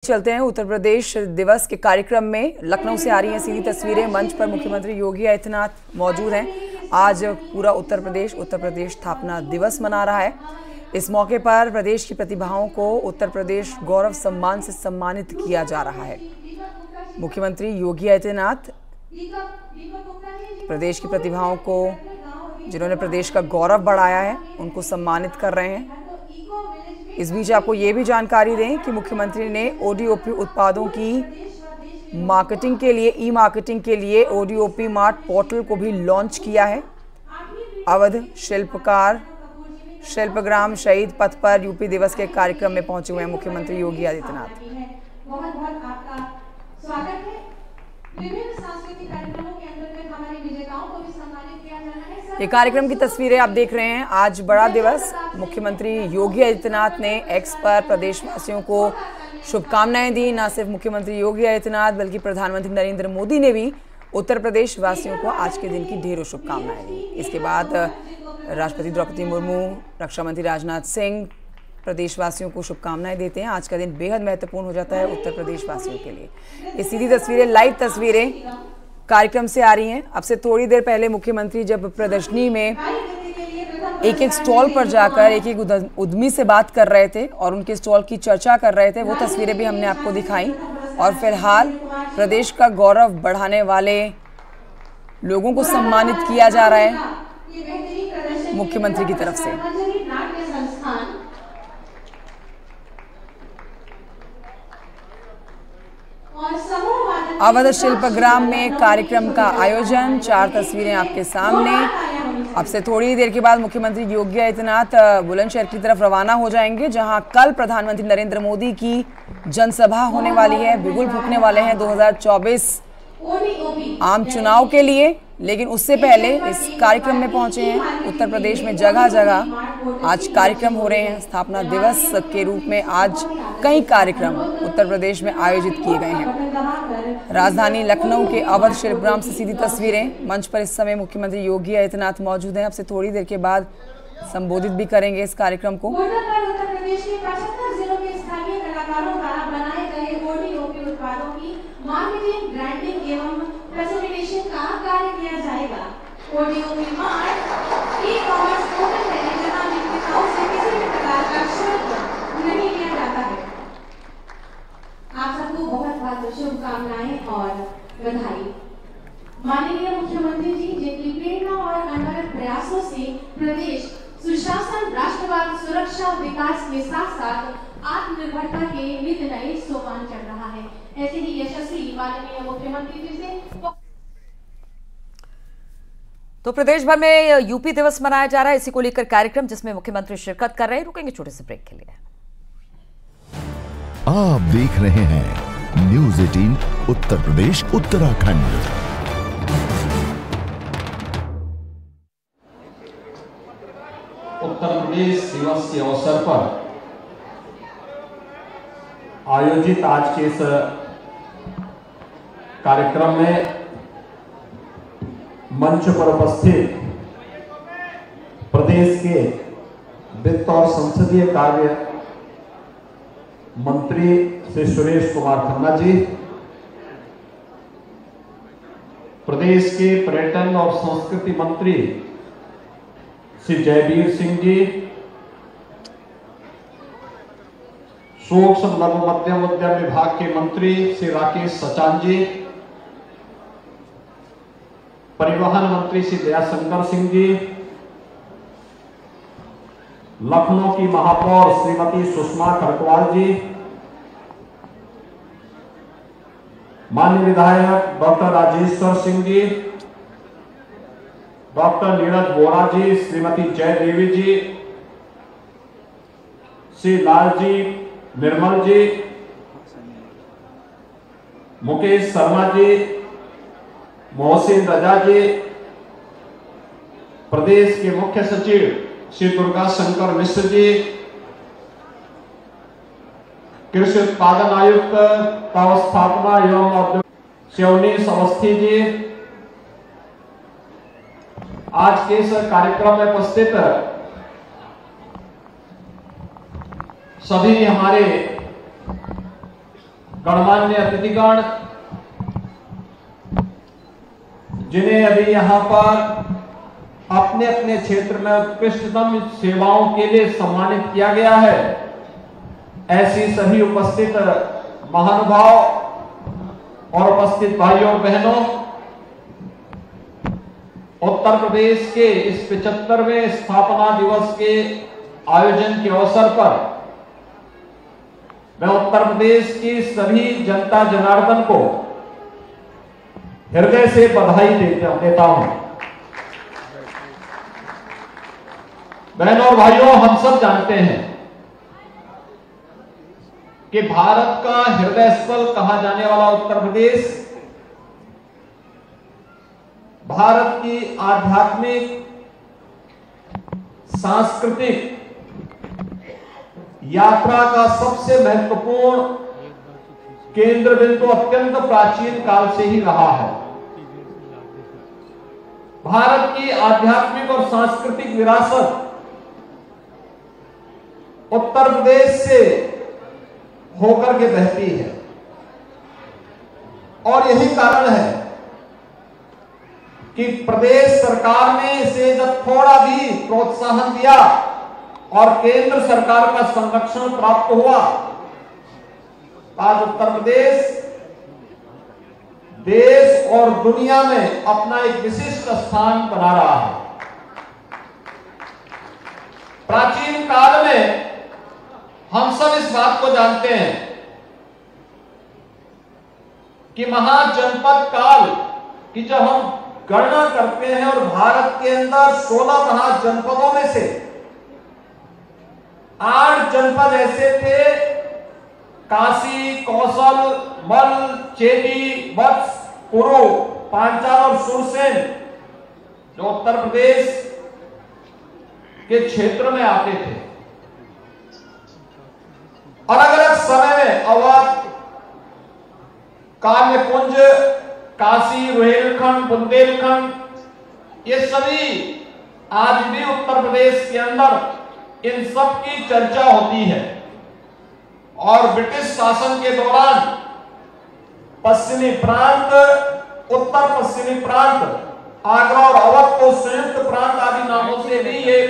चलते हैं उत्तर प्रदेश दिवस के कार्यक्रम में। लखनऊ से आ रही हैं सीधी तस्वीरें। मंच पर मुख्यमंत्री योगी आदित्यनाथ मौजूद हैं। आज पूरा उत्तर प्रदेश स्थापना दिवस मना रहा है। इस मौके पर प्रदेश की प्रतिभाओं को उत्तर प्रदेश गौरव सम्मान से सम्मानित किया जा रहा है। मुख्यमंत्री योगी आदित्यनाथ प्रदेश की प्रतिभाओं को, जिन्होंने प्रदेश का गौरव बढ़ाया है, उनको सम्मानित कर रहे हैं। इस बीच आपको ये भी जानकारी दें कि मुख्यमंत्री ने ओडीओपी उत्पादों की मार्केटिंग के लिए, ई मार्केटिंग के लिए ओडीओपी मार्ट पोर्टल को भी लॉन्च किया है। अवध शिल्पकार शिल्पग्राम शहीद पथ पर यूपी दिवस के कार्यक्रम में पहुंचे हुए हैं मुख्यमंत्री योगी आदित्यनाथ। बहुत बहुत आपका स्वागत है। विभिन्न सांस्कृतिक कार्यक्रमों के अंतर्गत हमारे विजेताओं को भी सम्मानित किया जाना है। ये कार्यक्रम की तस्वीरें आप देख रहे हैं। आज बड़ा दिवस, मुख्यमंत्री योगी आदित्यनाथ ने एक्स पर प्रदेशवासियों को शुभकामनाएं दी। न सिर्फ मुख्यमंत्री योगी आदित्यनाथ बल्कि प्रधानमंत्री नरेंद्र मोदी ने भी उत्तर प्रदेश वासियों को आज के दिन की ढेरों शुभकामनाएं दी। इसके बाद राष्ट्रपति द्रौपदी मुर्मू, रक्षा मंत्री राजनाथ सिंह प्रदेशवासियों को शुभकामनाएं देते हैं। आज का दिन बेहद महत्वपूर्ण हो जाता है उत्तर प्रदेश वासियों के लिए। ये सीधी तस्वीरें, लाइव तस्वीरें कार्यक्रम से आ रही हैं। अब से थोड़ी देर पहले मुख्यमंत्री जब प्रदर्शनी में एक एक स्टॉल पर जाकर एक एक उद्यमी से बात कर रहे थे और उनके स्टॉल की चर्चा कर रहे थे, वो तस्वीरें भी हमने आपको दिखाई। और फिलहाल प्रदेश का गौरव बढ़ाने वाले लोगों को सम्मानित किया जा रहा है मुख्यमंत्री की तरफ से। अवध शिल्पग्राम में कार्यक्रम का आयोजन, 4 तस्वीरें आपके सामने। अब से थोड़ी देर के बाद मुख्यमंत्री योगी आदित्यनाथ बुलंदशहर की तरफ रवाना हो जाएंगे, जहां कल प्रधानमंत्री नरेंद्र मोदी की जनसभा होने वाली है। बिगुल फूंकने वाले हैं 2024 आम चुनाव के लिए, लेकिन उससे पहले इस कार्यक्रम में पहुंचे हैं। उत्तर प्रदेश में जगह जगह आज कार्यक्रम हो रहे हैं। स्थापना दिवस के रूप में आज कई कार्यक्रम उत्तर प्रदेश में आयोजित किए गए हैं। राजधानी लखनऊ के अवध शिल्पग्राम से सीधी तस्वीरें। मंच पर इस समय मुख्यमंत्री योगी आदित्यनाथ मौजूद हैं। अब से थोड़ी देर के बाद संबोधित भी करेंगे इस कार्यक्रम को। उत्तर प्रदेश के 75 जिलों के स्थानीय कलाकारों द्वारा बनाए गए ओडीओपी उत्पादों की मार्केटिंग, ब्रांडिंग एवं प्रेजेंटेशन का कार्य किया जाएगा। ओडीओपी मार्ट ई-कॉमर्स पोर्टल है जहां विक्रेताओं से किसी भी प्रकार का शुल्क नहीं लिया जाता है। आप सबको बहुत बहुत शुभकामनाएं और बधाई। माननीय मुख्यमंत्री जी, जिनकी प्रेरणा और अनवरत प्रयासों से प्रदेश सुशासन, राष्ट्रवाद, सुरक्षा, विकास के साथ साथ आत्मनिर्भरता के नित नए सोपान चढ़ रहा है, ऐसे ही यशस्वी माननीय मुख्यमंत्री जी से। तो प्रदेश भर में यूपी दिवस मनाया जा रहा है। इसी को लेकर कार्यक्रम जिसमें मुख्यमंत्री शिरकत कर रहे हैं। रुकेंगे छोटे से ब्रेक के लिए। आप देख रहे हैं न्यूज़ 18 उत्तर प्रदेश उत्तराखंड। उत्तर प्रदेश दिवस के अवसर पर आयोजित आज के इस कार्यक्रम में मंच पर उपस्थित प्रदेश के वित्त और संसदीय कार्य मंत्री श्री सुरेश कुमार खन्ना जी, प्रदेश के पर्यटन और संस्कृति मंत्री श्री जयवीर सिंह जी, सूक्ष्म लघु मध्यम उद्यम विभाग के मंत्री श्री राकेश सचान जी, परिवहन मंत्री श्री दयाशंकर सिंह जी, लखनऊ की महापौर श्रीमती सुषमा खरकवाल जी, माननीय विधायक डॉक्टर राजेश्वर सिंह जी, डॉक्टर नीरज बोरा जी, श्रीमती जय देवी जी, श्री लालजी निर्मल जी, मुकेश शर्मा जी, मोहसिन रजा जी, प्रदेश के मुख्य सचिव श्री दुर्गा शंकर मिश्र जी, कृषि उत्पादन आयुक्त स्थापना एवं शिवनीश अवस्थी जी, आज के इस कार्यक्रम में उपस्थित सभी हमारे गणमान्य अतिथिगण, जिन्हें अभी यहां पर अपने अपने क्षेत्र में उत्कृष्टतम सेवाओं के लिए सम्मानित किया गया है, ऐसी सभी उपस्थित महानुभाव और उपस्थित भाइयों और बहनों, उत्तर प्रदेश के इस 75वें स्थापना दिवस के आयोजन के अवसर पर मैं उत्तर प्रदेश की सभी जनता जनार्दन को हृदय से बधाई देता हूं। बहनों और भाइयों, हम सब जानते हैं कि भारत का हृदय स्थल कहा जाने वाला उत्तर प्रदेश भारत की आध्यात्मिक, सांस्कृतिक यात्रा का सबसे महत्वपूर्ण केंद्र बिंदु अत्यंत प्राचीन काल से ही रहा है। भारत की आध्यात्मिक और सांस्कृतिक विरासत उत्तर प्रदेश से होकर के बहती है और यही कारण है कि प्रदेश सरकार ने इसे जब थोड़ा भी प्रोत्साहन दिया और केंद्र सरकार का संरक्षण प्राप्त हुआ, आज उत्तर प्रदेश देश और दुनिया में अपना एक विशिष्ट स्थान बना रहा है। प्राचीन काल में हम सब इस बात को जानते हैं कि महाजनपद काल की जब हम गणना करते हैं और भारत के अंदर 16 महाजनपदों में से 8 जनपद ऐसे थे, काशी, कौशल, मल, चेदी, वत्स, पुरु, पांचाल और सुरसेन, जो उत्तर प्रदेश के क्षेत्र में आते थे। अलग अलग समय में अवध, काम्यकुंज, काशी, रुहेलखंड, बुंदेलखंड, ये सभी आज भी उत्तर प्रदेश के अंदर इन सब की चर्चा होती है। और ब्रिटिश शासन के दौरान पश्चिमी प्रांत, उत्तर पश्चिमी प्रांत, आगरा और अवध को संयुक्त प्रांत आदि नामों से भी ये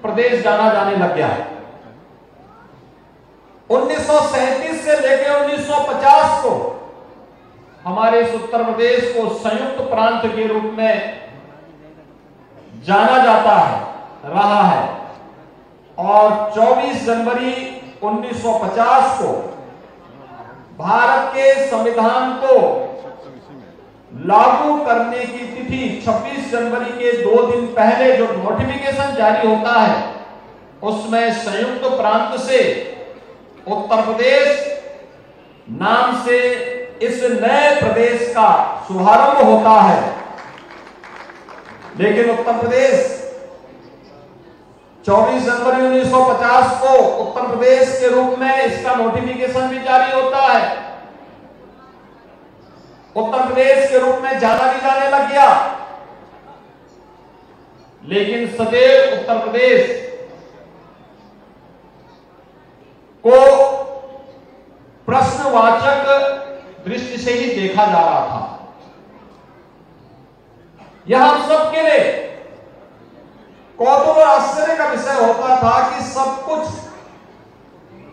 प्रदेश जाना जाने लग गया है। 1937 से लेकर 1950 को हमारे इस उत्तर प्रदेश को संयुक्त प्रांत के रूप में जाना जाता है, रहा है। और 24 जनवरी 1950 को भारत के संविधान को लागू करने की तिथि 26 जनवरी के 2 दिन पहले जो नोटिफिकेशन जारी होता है, उसमें संयुक्त प्रांत से उत्तर प्रदेश नाम से इस नए प्रदेश का शुभारंभ होता है। लेकिन उत्तर प्रदेश 24 जनवरी 1950 को उत्तर प्रदेश के रूप में इसका नोटिफिकेशन भी जारी होता है, उत्तर प्रदेश के रूप में जाना भी जाने लग गया। लेकिन सदैव उत्तर प्रदेश को प्रश्नवाचक दृष्टि से ही देखा जा रहा था। यह हम सबके लिए कौतूहल और आश्चर्य का विषय होता था कि सब कुछ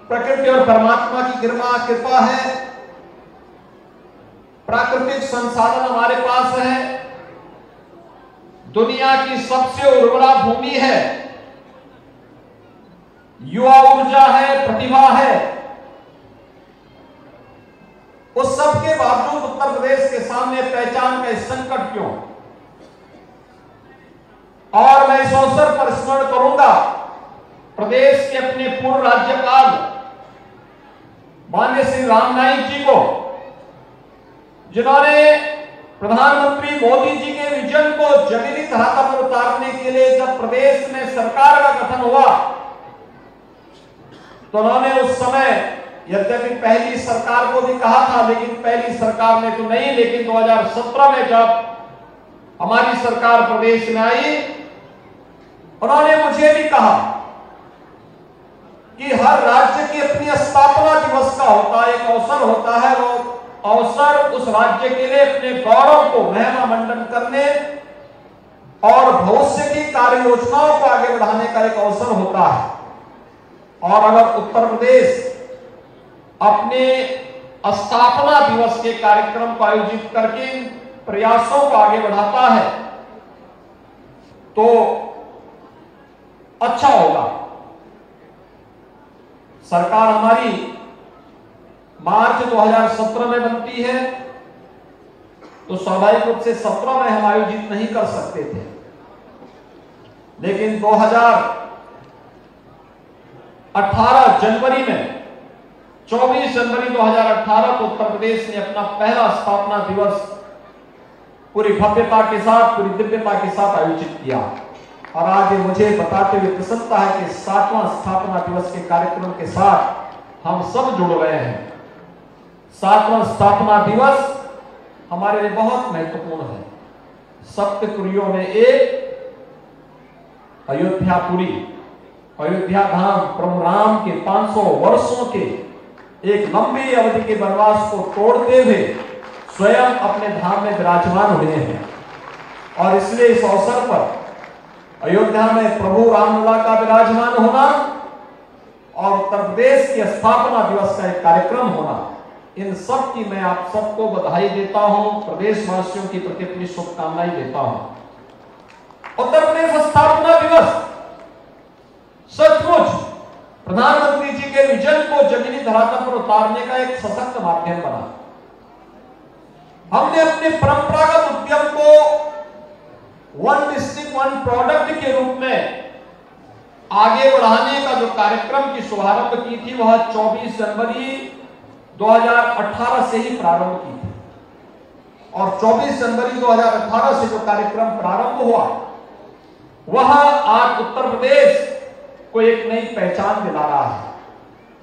प्रकृति और परमात्मा की कृपा है, प्राकृतिक संसाधन हमारे पास है, दुनिया की सबसे उर्वरा भूमि है, युवा ऊर्जा है, प्रतिभा है। उस सब के बावजूद उत्तर प्रदेश के सामने पहचान का संकट क्यों? और मैं इस अवसर पर स्मरण करूंगा प्रदेश के अपने पूर्व राज्यपाल माननीय श्री राम नाईक जी को, जिन्होंने प्रधानमंत्री मोदी जी के विजन को जमीनी धरातल पर उतारने के लिए जब प्रदेश में सरकार का गठन हुआ, तो उन्होंने उस समय यद्यपि पहली सरकार को भी कहा था, लेकिन पहली सरकार में तो नहीं, लेकिन 2017 में जब हमारी सरकार प्रदेश में आई, उन्होंने मुझे भी कहा कि हर राज्य की अपनी स्थापना दिवस का होता है, एक अवसर होता है। वो अवसर उस राज्य के लिए अपने गौरव को महिमा मंडन करने और भविष्य की कार्य योजनाओं को आगे बढ़ाने का एक अवसर होता है। और अगर उत्तर प्रदेश अपने स्थापना दिवस के कार्यक्रम को आयोजित करके प्रयासों को आगे बढ़ाता है तो अच्छा होगा। सरकार हमारी मार्च 2017 में बनती है तो स्वाभाविक रूप से 17 में हम आयोजित नहीं कर सकते थे, लेकिन 2018 जनवरी में 24 जनवरी 2018 को उत्तर प्रदेश ने अपना पहला स्थापना दिवस पूरी भव्यता के साथ, पूरी दिव्यता के साथ आयोजित किया। और आज मुझे बताते हुए प्रसन्नता है कि 7वां स्थापना दिवस के कार्यक्रम के साथ हम सब जुड़ रहे हैं। 7वां स्थापना दिवस हमारे लिए बहुत महत्वपूर्ण है। सप्तपुरियों में एक अयोध्यापुरी, अयोध्या धाम प्रभु राम के 500 वर्षों के एक लंबी अवधि के वनवास को तोड़ते हुए स्वयं अपने धाम में विराजमान हुए हैं। और इसलिए इस अवसर पर अयोध्या में प्रभु रामलला का विराजमान होना और उत्तर प्रदेश की स्थापना दिवस का एक कार्यक्रम होना, इन सब की मैं आप सबको बधाई देता हूं, प्रदेशवासियों की प्रति अपनी शुभकामनाएं देता हूं। उत्तर प्रदेश स्थापना दिवस सचमुच प्रधानमंत्री जी के विजन को जमीनी धरातल पर उतारने का एक सशक्त माध्यम बना। हमने अपने परंपरागत उद्यम को वन डिस्ट्रिक्ट वन प्रोडक्ट के रूप में आगे बढ़ाने का जो कार्यक्रम की शुभारंभ की थी वह 24 जनवरी 2018 से ही प्रारंभ की थी। और 24 जनवरी 2018 से जो कार्यक्रम प्रारंभ हुआ वह आज उत्तर प्रदेश को एक नई पहचान दिला रहा है।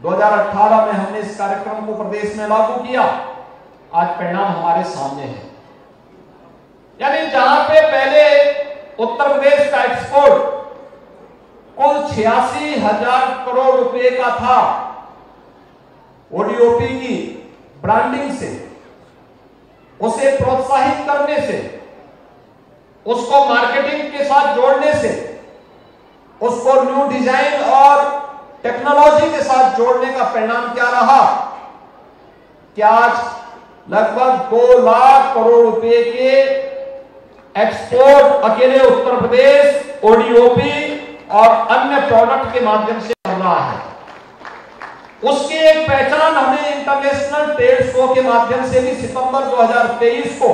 2018 में हमने इस कार्यक्रम को प्रदेश में लागू किया, आज परिणाम हमारे सामने है। यानी जहां पे पहले उत्तर प्रदेश का एक्सपोर्ट कुल 86,000 करोड़ रुपए का था, ओडीओपी की ब्रांडिंग से, उसे प्रोत्साहित करने से, उसको मार्केटिंग के साथ जोड़ने से, उसको न्यू डिजाइन और टेक्नोलॉजी के साथ जोड़ने का परिणाम क्या रहा कि आज लगभग 2 लाख करोड़ रुपए के एक्सपोर्ट अकेले उत्तर प्रदेश ओडीओपी और अन्य प्रोडक्ट के माध्यम से कर रहा है। उसकी एक पहचान हमें इंटरनेशनल ट्रेड शो के माध्यम से भी सितंबर 2023 को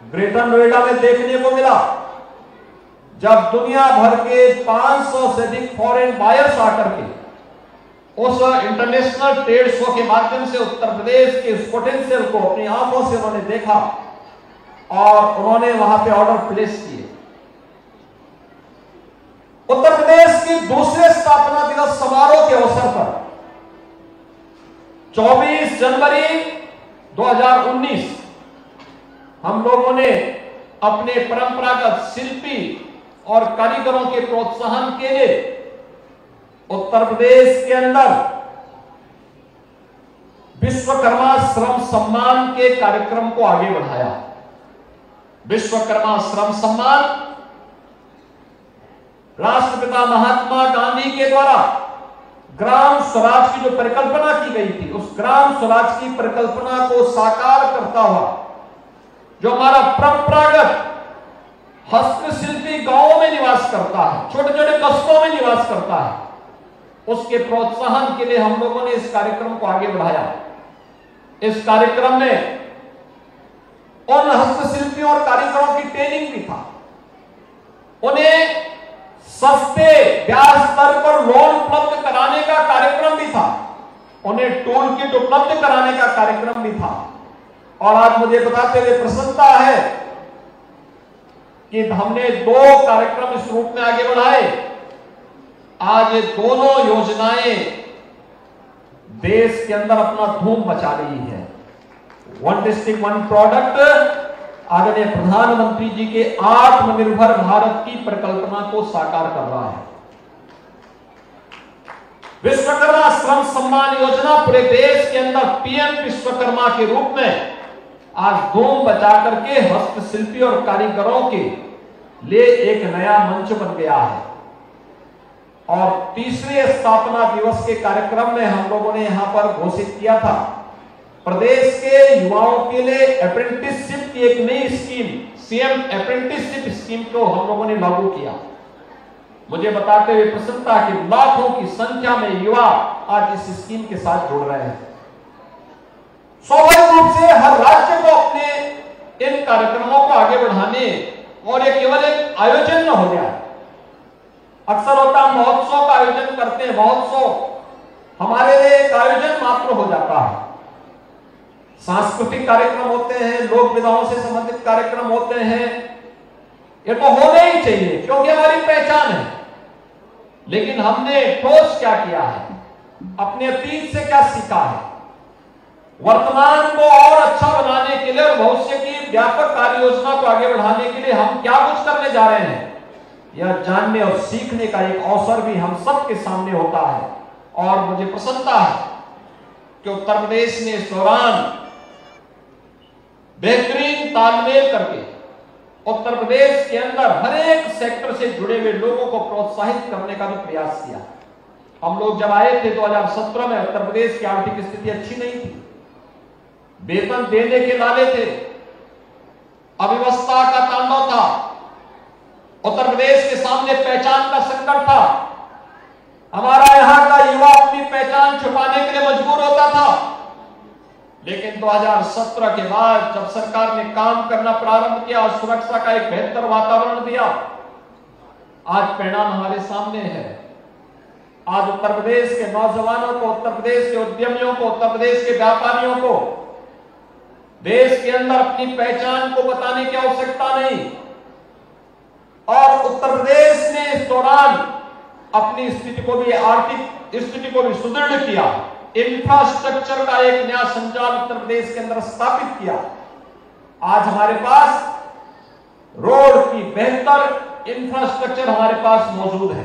ग्रेटर नोएडा में देखने को मिला, जब दुनिया भर के 500 से अधिक फॉरेन बायर्स आकर के उस इंटरनेशनल ट्रेड शो के माध्यम से उत्तर प्रदेश के उस पोटेंशियल को अपनी आंखों से उन्होंने देखा और उन्होंने वहां पे ऑर्डर प्लेस किए। उत्तर प्रदेश के दूसरे स्थापना दिवस समारोह के अवसर पर 24 जनवरी 2019 हम लोगों ने अपने परंपरागत शिल्पी और कारीगरों के प्रोत्साहन के लिए उत्तर प्रदेश के अंदर विश्वकर्मा श्रम सम्मान के कार्यक्रम को आगे बढ़ाया। विश्वकर्मा श्रम सम्मान राष्ट्रपिता महात्मा गांधी के द्वारा ग्राम स्वराज की जो परिकल्पना की गई थी, उस ग्राम स्वराज की परिकल्पना को साकार करता हुआ जो हमारा परंपरागत हस्तशिल्पी गांवों में निवास करता है, छोटे छोटे कस्बों में निवास करता है, उसके प्रोत्साहन के लिए हम लोगों ने इस कार्यक्रम को आगे बढ़ाया। इस कार्यक्रम में उन हस्तशिल्पियों और कारीगरों की ट्रेनिंग भी था, उन्हें सस्ते ब्याज दर पर लोन उपलब्ध कराने का कार्यक्रम भी था, उन्हें टूल किट उपलब्ध कराने का कार्यक्रम भी था। और आज मुझे बताते हुए प्रसन्नता है कि हमने 2 कार्यक्रम इस रूप में आगे बढ़ाए। आज ये दोनों योजनाएं देश के अंदर अपना धूम मचा रही है। वन डिस्ट्रिक्ट वन प्रोडक्ट आदरणीय प्रधानमंत्री जी के आत्मनिर्भर भारत की परिकल्पना को साकार कर रहा है। विश्वकर्मा श्रम सम्मान योजना पूरे देश के अंदर पीएम विश्वकर्मा के रूप में आज धूम बचा करके हस्तशिल्पी और कारीगरों के लिए एक नया मंच बन गया है। और तीसरे स्थापना दिवस के कार्यक्रम में हम लोगों ने यहां पर घोषित किया था प्रदेश के युवाओं के लिए अप्रेंटिसशिप की एक नई स्कीम, सीएम अप्रेंटिसशिप स्कीम को हम लोगों ने लागू किया। मुझे बताते हुए प्रसन्नता कि लाखों की संख्या में युवा आज इस स्कीम के साथ जुड़ रहे हैं। स्वाभाविक रूप से हर राज्य को अपने इन कार्यक्रमों को आगे बढ़ाने और ये केवल एक आयोजन न हो जाए। अक्सर होता है महोत्सव का आयोजन करते हैं, महोत्सव हमारे लिए एक आयोजन मात्र हो जाता है। सांस्कृतिक कार्यक्रम होते हैं, लोक विधाओं से संबंधित कार्यक्रम होते हैं, ये तो होने ही चाहिए क्योंकि हमारी पहचान है। लेकिन हमने ठोस क्या किया है, अपने अतीत से क्या सीखा है, वर्तमान को और अच्छा बनाने के लिए और भविष्य की व्यापक कार्य योजना को आगे बढ़ाने के लिए हम क्या कुछ करने जा रहे हैं, यह जानने और सीखने का एक अवसर भी हम सबके सामने होता है। और मुझे प्रसन्नता है कि उत्तर प्रदेश ने इस दौरान बेहतरीन तालमेल करके उत्तर प्रदेश के अंदर हर एक सेक्टर से जुड़े हुए लोगों को प्रोत्साहित करने का भी प्रयास किया। हम लोग जब आए थे 2017 में उत्तर प्रदेश की आर्थिक स्थिति अच्छी नहीं थी, वेतन देने के लाले थे, अव्यवस्था का तांडव था, उत्तर प्रदेश के सामने पहचान का संकट था। हमारा यहां का युवा अपनी पहचान छुपाने के लिए मजबूर होता था। लेकिन 2017 के बाद जब सरकार ने काम करना प्रारंभ किया और सुरक्षा का एक बेहतर वातावरण दिया, आज परिणाम हमारे सामने है। आज उत्तर प्रदेश के नौजवानों को, उत्तर प्रदेश के उद्यमियों को, उत्तर प्रदेश के व्यापारियों को देश के अंदर अपनी पहचान को बताने की आवश्यकता नहीं। और उत्तर प्रदेश ने इस दौरान अपनी स्थिति को भी, आर्थिक स्थिति को भी सुदृढ़ किया। इंफ्रास्ट्रक्चर का एक नया संजाल उत्तर प्रदेश के अंदर स्थापित किया। आज हमारे पास रोड की बेहतर इंफ्रास्ट्रक्चर हमारे पास मौजूद है,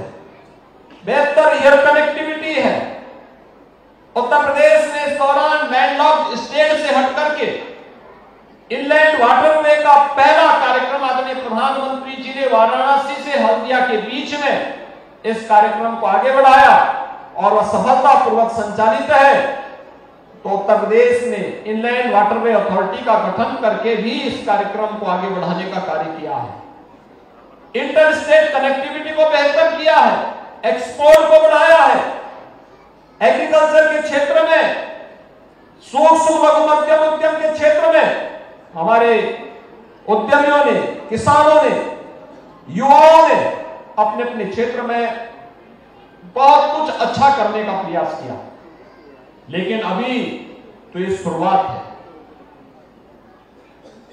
बेहतर एयर कनेक्टिविटी है। उत्तर प्रदेश ने इस दौरान लैंडलॉक्ड स्टेट से हट करके इनलैंड वाटरवे का पहला कार्यक्रम आदरणीय प्रधानमंत्री जी ने वाराणसी से हल्दिया के बीच में इस कार्यक्रम को आगे बढ़ाया और वह सफलतापूर्वक संचालित है। तो उत्तर प्रदेश ने इनलैंड वाटरवे अथॉरिटी का गठन करके भी इस कार्यक्रम को आगे बढ़ाने का कार्य किया है। इंटर स्टेट कनेक्टिविटी को बेहतर किया है, एक्सपोर्ट को बढ़ाया है। एग्रीकल्चर के क्षेत्र में, सूक्ष्म लघु मध्यम उद्यम के क्षेत्र में हमारे उद्यमियों ने, किसानों ने, युवाओं ने अपने अपने क्षेत्र में बहुत कुछ अच्छा करने का प्रयास किया। लेकिन अभी तो ये शुरुआत है।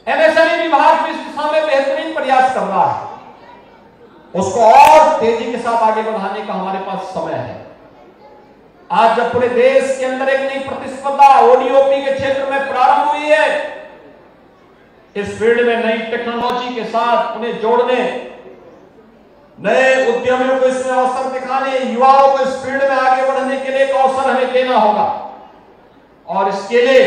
एमएसएमई विभाग भी इस दिशा में बेहतरीन प्रयास कर रहा है, उसको और तेजी के साथ आगे बढ़ाने का हमारे पास समय है। आज जब पूरे देश के अंदर एक नई प्रतिस्पर्धा ओडीओपी के क्षेत्र में प्रारंभ हुई है, इस फील्ड में नई टेक्नोलॉजी के साथ उन्हें जोड़ने, नए उद्यमियों को इसमें अवसर दिखाने, युवाओं को इस फील्ड में आगे बढ़ने के लिए एक अवसर हमें देना होगा। और इसके लिए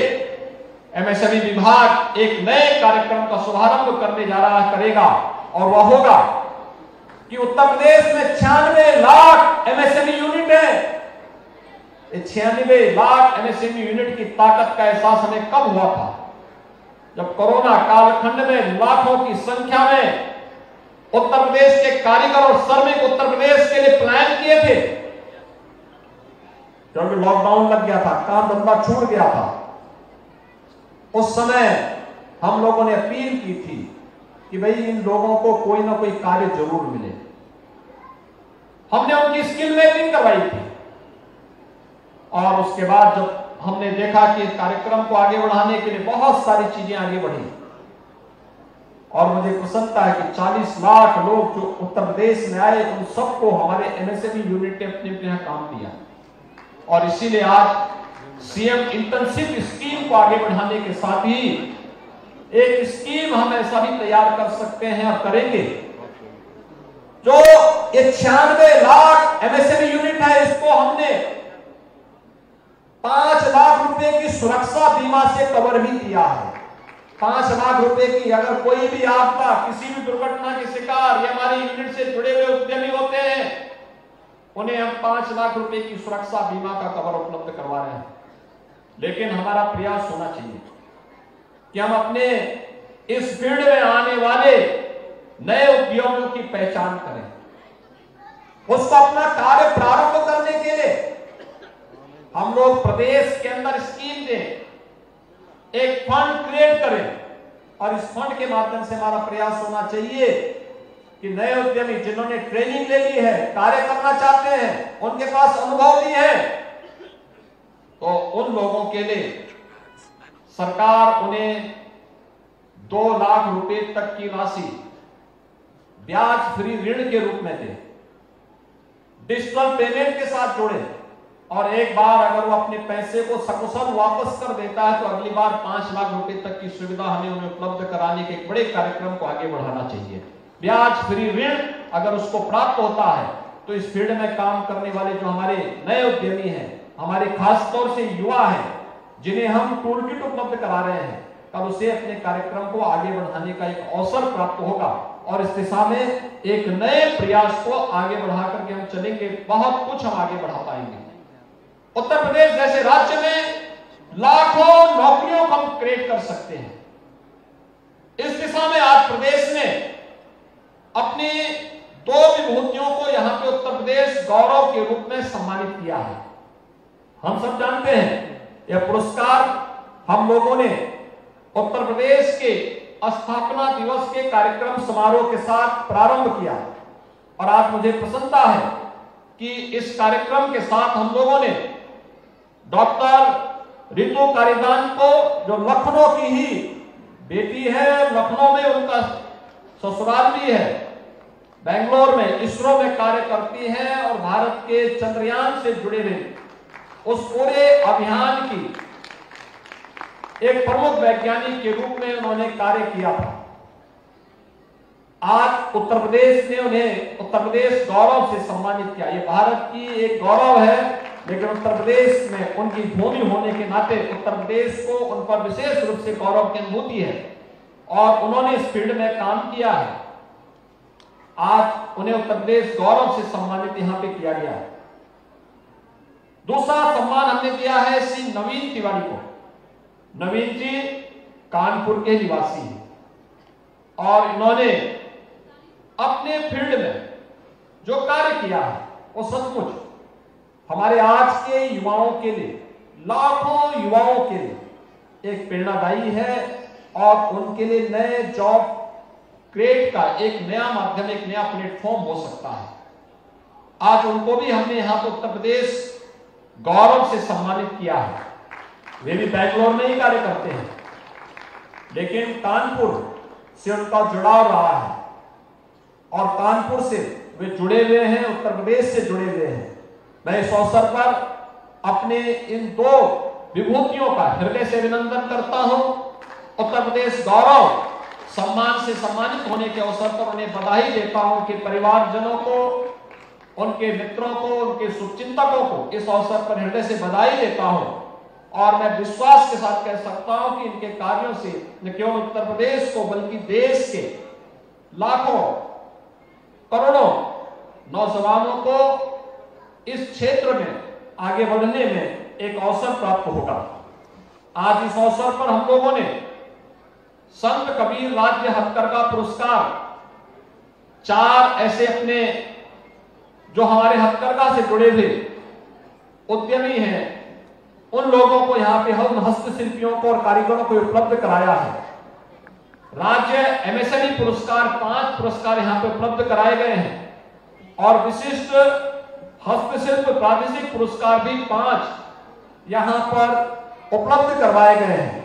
एमएसएमई विभाग एक नए कार्यक्रम का शुभारंभ करने जा रहा करेगा और वह होगा कि उत्तर प्रदेश में 96 लाख एमएसएमई यूनिट है। 96 लाख एमएसएमई यूनिट की ताकत का एहसास हमें कब हुआ था? जब कोरोना कालखंड में लाखों की संख्या में उत्तर प्रदेश के कारीगर और श्रमिक उत्तर प्रदेश के लिए प्लान किए थे। जब लॉकडाउन लग गया था, काम धंधा छूट गया था, उस समय हम लोगों ने अपील की थी कि भाई इन लोगों को कोई ना कोई कार्य जरूर मिले। हमने उनकी स्किल मैपिंग करवाई थी और उसके बाद जब हमने देखा कि कार्यक्रम को आगे बढ़ाने के लिए बहुत सारी चीजें आगे बढ़ी और मुझे प्रसन्नता है कि 40 लाख लोग जो उत्तर प्रदेश में आए उन सबको हमारे एमएसएमई यूनिट ने अपने अपने काम दिया। और इसीलिए आज सीएम इंटर्नशिप स्कीम को आगे बढ़ाने के साथ ही एक स्कीम हम ऐसा भी तैयार कर सकते हैं और करेंगे, जो 96 लाख एमएसएमई यूनिट है, इसको हमने 5 लाख रुपए की सुरक्षा बीमा से कवर भी किया है। 5 लाख रुपए की, अगर कोई भी आपदा, किसी भी दुर्घटना के शिकार या हमारी यूनिट से जुड़े हुए उद्यमी होते हैं, उन्हें हम 5 लाख रुपए की सुरक्षा बीमा का कवर उपलब्ध करवा रहे हैं। लेकिन हमारा प्रयास होना चाहिए कि हम अपने इस फील्ड में आने वाले नए उद्योगों की पहचान करें, उसको अपना कार्य प्रारंभ करने के लिए हम लोग प्रदेश के अंदर स्कीम दें, एक फंड क्रिएट करें, और इस फंड के माध्यम से हमारा प्रयास होना चाहिए कि नए उद्यमी जिन्होंने ट्रेनिंग ले ली है, कार्य करना चाहते हैं, उनके पास अनुभव भी है, तो उन लोगों के लिए सरकार उन्हें 2 लाख रुपए तक की राशि ब्याज फ्री ऋण के रूप में दे, डिजिटल पेमेंट के साथ जोड़े, और एक बार अगर वो अपने पैसे को सकुशल वापस कर देता है तो अगली बार 5 लाख रुपए तक की सुविधा हमें उन्हें उपलब्ध कराने के एक बड़े कार्यक्रम को आगे बढ़ाना चाहिए। ब्याज फ्री ऋण अगर उसको प्राप्त होता है तो इस फील्ड में काम करने वाले जो हमारे नए उद्यमी हैं, हमारे खासतौर से युवा हैं, जिन्हें हम टूल किट उपलब्ध करा रहे हैं, तब उसे अपने कार्यक्रम को आगे बढ़ाने का एक अवसर प्राप्त होगा, और इस दिशा में एक नए प्रयास को आगे बढ़ा करके हम चलेंगे, बहुत कुछ हम आगे बढ़ा पाएंगे। उत्तर प्रदेश जैसे राज्य में लाखों नौकरियों को हम क्रिएट कर सकते हैं। इस दिशा में आज प्रदेश ने अपनी 2 विभूतियों को यहां पे उत्तर प्रदेश गौरव के रूप में सम्मानित किया है। हम सब जानते हैं यह पुरस्कार हम लोगों ने उत्तर प्रदेश के स्थापना दिवस के कार्यक्रम समारोह के साथ प्रारंभ किया, और आज मुझे प्रसन्नता है कि इस कार्यक्रम के साथ हम लोगों ने डॉक्टर रितु कारीदान को, जो लखनऊ की ही बेटी है, लखनऊ में उनका ससुराल भी है, बेंगलोर में इसरो में कार्य करती है, और भारत के चंद्रयान से जुड़े हुए उस पूरे अभियान की एक प्रमुख वैज्ञानिक के रूप में उन्होंने कार्य किया था। आज उत्तर प्रदेश ने उन्हें उत्तर प्रदेश गौरव से सम्मानित किया। ये भारत की एक गौरव है, लेकिन उत्तर प्रदेश में उनकी भूमि होने के नाते उत्तर प्रदेश को उन पर विशेष रूप से गौरव की अनुभूति है, और उन्होंने इस फील्ड में काम किया है। आज उन्हें उत्तर प्रदेश गौरव से सम्मानित यहां पे किया गया है। दूसरा सम्मान हमने दिया है श्री नवीन तिवारी को। नवीन जी कानपुर के निवासी हैं, और इन्होंने अपने फील्ड में जो कार्य किया है वो सचमुच हमारे आज के युवाओं के लिए, लाखों युवाओं के लिए एक प्रेरणादायी है, और उनके लिए नए जॉब क्रिएट का एक नया माध्यम, एक नया प्लेटफॉर्म हो सकता है। आज उनको भी हमने यहां पर उत्तर प्रदेश गौरव से सम्मानित किया है। वे भी बेंगलोर में ही कार्य करते हैं, लेकिन कानपुर से उनका जुड़ाव रहा है, और कानपुर से वे जुड़े हुए हैं, उत्तर प्रदेश से जुड़े हुए हैं। मैं इस अवसर पर अपने इन 2 विभूतियों का हृदय से अभिनंदन करता हूं। उत्तर प्रदेश गौरव सम्मान से सम्मानित होने के अवसर पर उन्हें बधाई देता हूं कि परिवारजनों को, उनके मित्रों को, उनके शुभचिंतकों को इस अवसर पर हृदय से बधाई देता हूं, और मैं विश्वास के साथ कह सकता हूं कि इनके कार्यों से न केवल उत्तर प्रदेश को बल्कि देश के लाखों करोड़ों नौजवानों को इस क्षेत्र में आगे बढ़ने में एक अवसर प्राप्त होगा। आज इस अवसर पर हम लोगों ने संत कबीर राज्य हथकरघा पुरस्कार 4 ऐसे अपने जो हमारे हथकरघा से जुड़े हुए उद्यमी हैं, उन लोगों को यहाँ पे हम हस्तशिल्पियों को और कारीगरों को उपलब्ध कराया है। राज्य एमएसएमई पुरस्कार 5 पुरस्कार यहाँ पे उपलब्ध कराए गए हैं, और विशिष्ट हस्तशिल्प प्रादेशिक पुरस्कार भी 5 यहाँ पर उपलब्ध करवाए गए हैं।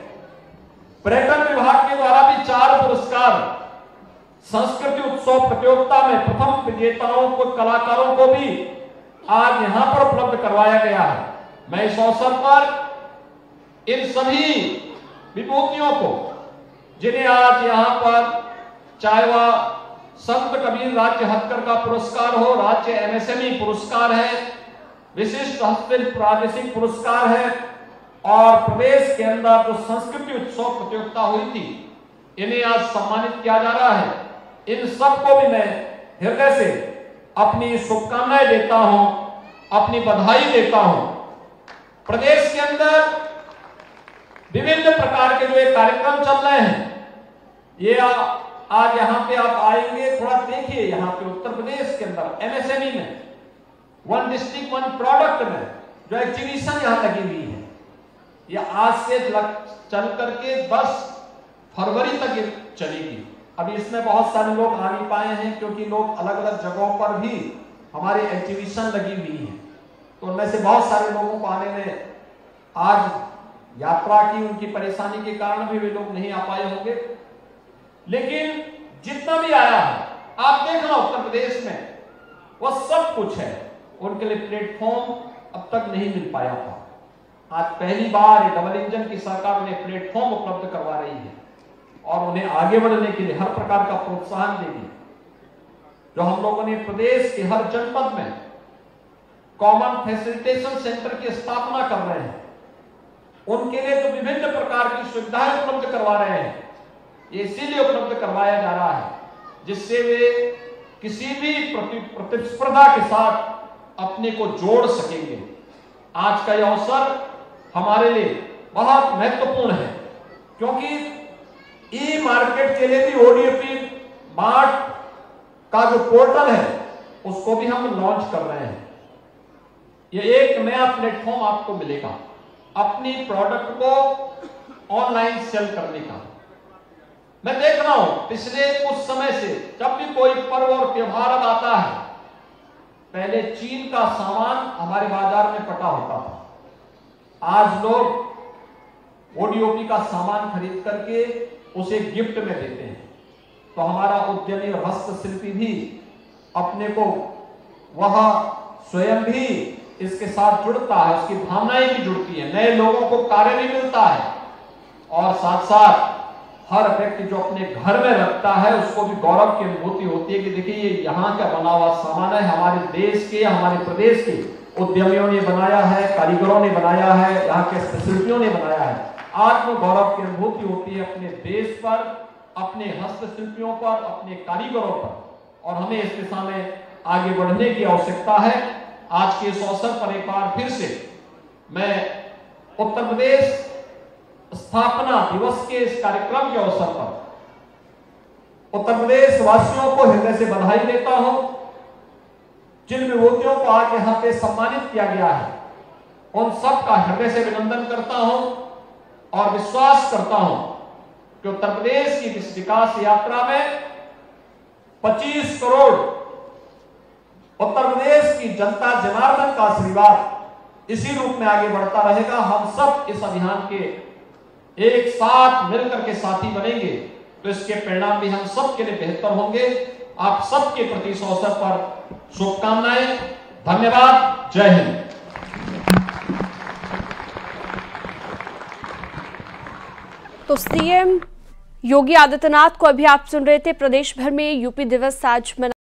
पर्यटन विभाग के द्वारा भी 4 पुरस्कार संस्कृति उत्सव प्रतियोगिता में प्रथम विजेताओं को, कलाकारों को भी आज यहाँ पर उपलब्ध करवाया गया है। मैं इस अवसर पर इन सभी विभूतियों को, जिन्हें आज यहाँ पर चाहे वह संत कबीर राज्य हथकरघा पुरस्कार हो, राज्य एमएसएमई पुरस्कार है, विशिष्ट हस्तशिल्प प्रादेशिक पुरस्कार है और प्रदेश के अंदर जो संस्कृति उत्सव प्रतियोगिता हुई थी, इन्हें आज सम्मानित किया जा रहा है। इन सबको भी मैं हृदय से अपनी शुभकामनाएं देता हूं, अपनी बधाई देता हूं। प्रदेश के अंदर विभिन्न प्रकार के जो ये कार्यक्रम चल रहे हैं, ये आज यहां पे आप आएंगे, थोड़ा देखिए यहाँ पे उत्तर प्रदेश के अंदर एमएसएमई में वन डिस्ट्रिक्ट वन प्रोडक्ट में जो एग्जीबिशन यहां लगी हुई है, ये आज से चल करके 10 फरवरी तक ये चलेगी। अभी इसमें बहुत सारे लोग आ नहीं पाए हैं क्योंकि लोग अलग अलग जगहों पर भी हमारी एग्जीबिशन लगी हुई है, तो उनमें से बहुत सारे लोगों को आने में आज यात्रा की उनकी परेशानी के कारण भी वे लोग नहीं आ पाए होंगे। लेकिन जितना भी आया है, आप देखना उत्तर प्रदेश में वह सब कुछ है, उनके लिए प्लेटफॉर्म अब तक नहीं मिल पाया था। आज पहली बार ये डबल इंजन की सरकार उन्हें प्लेटफॉर्म उपलब्ध करवा रही है और उन्हें आगे बढ़ने के लिए हर प्रकार का प्रोत्साहन देगी। जो हम लोगों ने प्रदेश के हर जनपद में कॉमन फैसिलिटेशन सेंटर की स्थापना कर रहे हैं, उनके लिए जो विभिन्न प्रकार की सुविधाएं उपलब्ध करवा रहे हैं, ये इसीलिए उपलब्ध करवाया जा रहा है जिससे वे किसी भी प्रतिस्पर्धा के साथ अपने को जोड़ सकेंगे। आज का यह अवसर हमारे लिए बहुत महत्वपूर्ण है क्योंकि ई मार्केट के लिए भी ओडीओपी मार्ट का जो पोर्टल है उसको भी हम लॉन्च कर रहे हैं। ये एक नया प्लेटफॉर्म आपको मिलेगा अपनी प्रोडक्ट को ऑनलाइन सेल करने का। मैं देख रहा हूं पिछले कुछ समय से जब भी कोई पर्व और त्योहार आता है, पहले चीन का सामान हमारे बाजार में पटा होता था, आज लोग ओडीओपी का सामान खरीद करके उसे गिफ्ट में देते हैं। तो हमारा उद्यमी और हस्तशिल्पी भी अपने को वह स्वयं भी इसके साथ जुड़ता है, उसकी भावनाएं भी जुड़ती है, नए लोगों को कार्य भी मिलता है और साथ साथ हर व्यक्ति जो अपने घर में रखता है उसको भी गौरव की अनुभूति होती है कि देखिए ये यहाँ का बना हुआ सामान है, हमारे देश के, हमारे प्रदेश के उद्यमियों ने बनाया है, कारीगरों ने बनाया है, यहाँ के हस्तशिल्पियों ने बनाया है। आत्म गौरव की अनुभूति होती है अपने देश पर, अपने हस्तशिल्पियों पर, अपने कारीगरों पर, और हमें इस दिशा में आगे बढ़ने की आवश्यकता है। आज के इस अवसर पर एक बार फिर से मैं उत्तर प्रदेश स्थापना दिवस के इस कार्यक्रम के अवसर पर उत्तर प्रदेश वासियों को हृदय से बधाई देता हूं। जिन विभूतियों को आज यहां पे सम्मानित किया गया है उन सब का हृदय से अभिनंदन करता हूं और विश्वास करता हूं कि उत्तर प्रदेश की इस विकास यात्रा में 25 करोड़ उत्तर प्रदेश की जनता जनार्दन का आशीर्वाद इसी रूप में आगे बढ़ता रहेगा। हम सब इस अभियान के एक साथ मिलकर के साथी बनेंगे तो इसके परिणाम भी हम सब के लिए बेहतर होंगे। आप सबके प्रति इस अवसर पर शुभकामनाएं। धन्यवाद। जय हिंद। तो सीएम योगी आदित्यनाथ को अभी आप सुन रहे थे। प्रदेश भर में यूपी दिवस आज